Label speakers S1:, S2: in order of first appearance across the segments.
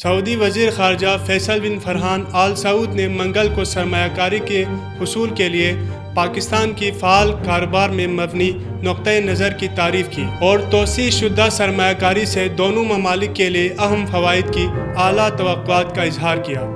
S1: سعودی وزیر خارجہ فیصل بن فرحان آل سعود نے منگل کو سرمایہ کاری کے حصول کے لیے پاکستان کی فعال کاروبار میں مبنی نقطۂ نظر کی تعریف کی اور توسیع شدہ سرمایہ کاری سے دونوں ممالک کے لیے اہم فوائد کی اعلیٰ توقعات کا اظہار کیا۔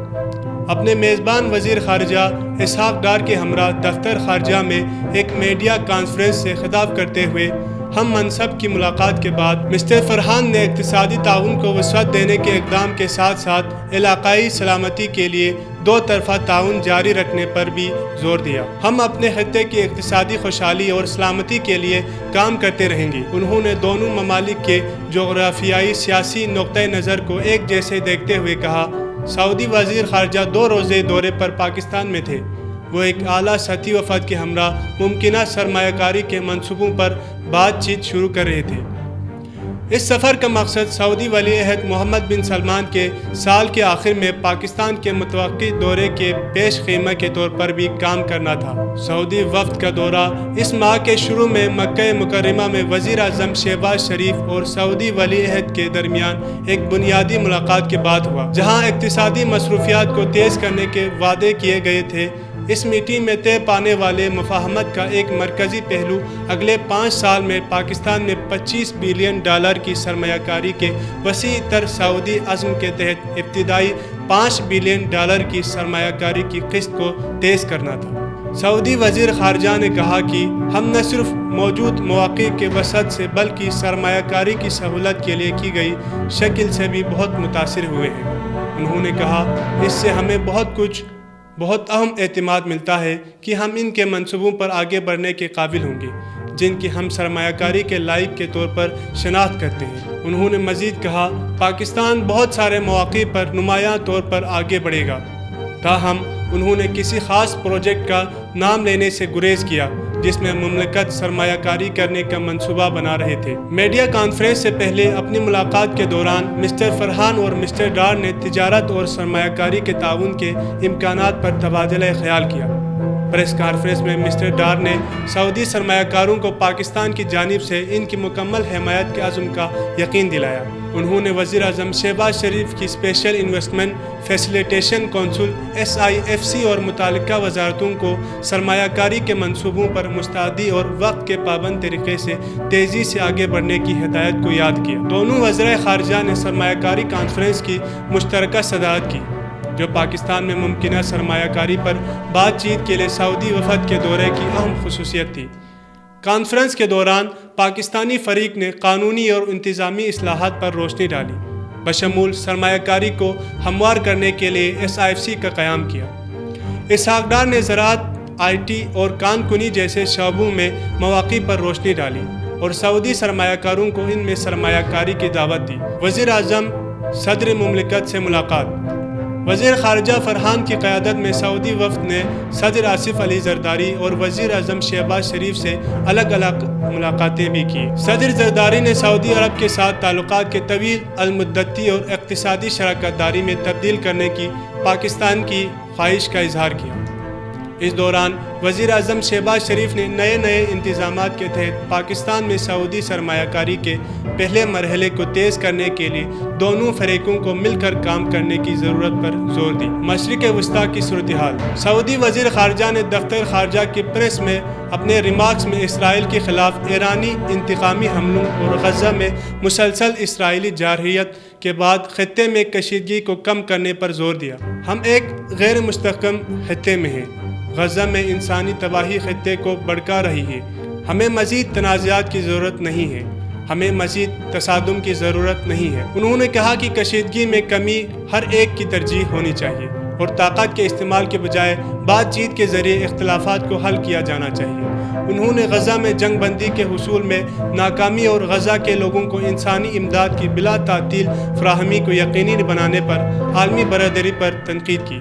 S1: اپنے میزبان وزیر خارجہ اسحاق ڈار کے ہمراہ دفتر خارجہ میں ایک میڈیا کانفرنس سے خطاب کرتے ہوئے ہم منصب کی ملاقات کے بعد مسٹر فرحان نے اقتصادی تعاون کو وسعت دینے کے اقدام کے ساتھ ساتھ علاقائی سلامتی کے لیے دو طرفہ تعاون جاری رکھنے پر بھی زور دیا۔ ہم اپنے خطے کی اقتصادی خوشحالی اور سلامتی کے لیے کام کرتے رہیں گے۔ انہوں نے دونوں ممالک کے جغرافیائی سیاسی نقطۂ نظر کو ایک جیسے دیکھتے ہوئے کہا، سعودی وزیر خارجہ 2 روزے دورے پر پاکستان میں تھے۔ وہ ایک اعلیٰ سطحی وفد کے ہمراہ ممکنہ سرمایہ کاری کے منصوبوں پر بات چیت شروع کر رہے تھے۔ اس سفر کا مقصد سعودی ولی عہد محمد بن سلمان کے سال کے آخر میں پاکستان کے متوقع دورے کے پیش خیمہ کے طور پر بھی کام کرنا تھا۔ سعودی وفد کا دورہ اس ماہ کے شروع میں مکہ مکرمہ میں وزیر اعظم شہباز شریف اور سعودی ولی عہد کے درمیان ایک بنیادی ملاقات کے بعد ہوا، جہاں اقتصادی مصروفیات کو تیز کرنے کے وعدے کیے گئے تھے۔ اس میٹنگ میں طے پانے والے مفاہمت کا ایک مرکزی پہلو اگلے 5 سال میں پاکستان میں $25 بلین کی سرمایہ کاری کے وسیع تر سعودی عزم کے تحت ابتدائی $5 بلین کی سرمایہ کاری کی قسط کو تیز کرنا تھا۔ سعودی وزیر خارجہ نے کہا کہ ہم نہ صرف موجود مواقع کے وسعت سے بلکہ سرمایہ کاری کی سہولت کے لیے کی گئی شکل سے بھی بہت متاثر ہوئے ہیں۔ انہوں نے کہا، اس سے ہمیں بہت اہم اعتماد ملتا ہے کہ ہم ان کے منصوبوں پر آگے بڑھنے کے قابل ہوں گے جن کی ہم سرمایہ کاری کے لائق کے طور پر شناخت کرتے ہیں۔ انہوں نے مزید کہا، پاکستان بہت سارے مواقع پر نمایاں طور پر آگے بڑھے گا۔ تاہم انہوں نے کسی خاص پروجیکٹ کا نام لینے سے گریز کیا جس میں مملکت سرمایہ کاری کرنے کا منصوبہ بنا رہے تھے۔ میڈیا کانفرنس سے پہلے اپنی ملاقات کے دوران مسٹر فرحان اور مسٹر ڈار نے تجارت اور سرمایہ کاری کے تعاون کے امکانات پر تبادلہ خیال کیا۔ پریس کانفرنس میں مسٹر ڈار نے سعودی سرمایہ کاروں کو پاکستان کی جانب سے ان کی مکمل حمایت کے عزم کا یقین دلایا۔ انہوں نے وزیر اعظم شہباز شریف کی special investment facilitation council SIFC اور متعلقہ وزارتوں کو سرمایہ کاری کے منصوبوں پر مستعدی اور وقت کے پابند طریقے سے تیزی سے آگے بڑھنے کی ہدایت کو یاد کیا۔ دونوں وزرائے خارجہ نے سرمایہ کاری کانفرنس کی مشترکہ صدارت کی، جو پاکستان میں ممکنہ سرمایہ کاری پر بات چیت کے لیے سعودی وفد کے دورے کی اہم خصوصیت تھی۔ کانفرنس کے دوران پاکستانی فریق نے قانونی اور انتظامی اصلاحات پر روشنی ڈالی، بشمول سرمایہ کاری کو ہموار کرنے کے لیے SIFC کا قیام کیا۔ اسحاق ڈار نے زراعت، IT اور کان کنی جیسے شعبوں میں مواقع پر روشنی ڈالی اور سعودی سرمایہ کاروں کو ان میں سرمایہ کاری کی دعوت دی۔ وزیر اعظم صدر مملکت سے ملاقات۔ وزیر خارجہ فرحان کی قیادت میں سعودی وفد نے صدر آصف علی زرداری اور وزیر اعظم شہباز شریف سے الگ الگ ملاقاتیں بھی کی۔ صدر زرداری نے سعودی عرب کے ساتھ تعلقات کے طویل المدتی اور اقتصادی شراکت داری میں تبدیل کرنے کی پاکستان کی خواہش کا اظہار کیا۔ اس دوران وزیر اعظم شہباز شریف نے نئے انتظامات کے تحت پاکستان میں سعودی سرمایہ کاری کے پہلے مرحلے کو تیز کرنے کے لیے دونوں فریقوں کو مل کر کام کرنے کی ضرورت پر زور دی۔ مشرق وسطیٰ کی صورتحال۔ سعودی وزیر خارجہ نے دفتر خارجہ کی پریس میں اپنے ریمارکس میں اسرائیل کے خلاف ایرانی انتقامی حملوں اور غزہ میں مسلسل اسرائیلی جارحیت کے بعد خطے میں کشیدگی کو کم کرنے پر زور دیا۔ ہم ایک غیر مستحکم خطے میں ہیں۔ غزہ میں انسانی تباہی خطے کو بھڑکا رہی ہے۔ ہمیں مزید تنازعات کی ضرورت نہیں ہے، ہمیں مزید تصادم کی ضرورت نہیں ہے۔ انہوں نے کہا کہ کشیدگی میں کمی ہر ایک کی ترجیح ہونی چاہیے اور طاقت کے استعمال کے بجائے بات چیت کے ذریعے اختلافات کو حل کیا جانا چاہیے۔ انہوں نے غزہ میں جنگ بندی کے حصول میں ناکامی اور غزہ کے لوگوں کو انسانی امداد کی بلا تعطیل فراہمی کو یقینی بنانے پر عالمی برادری پر تنقید کی۔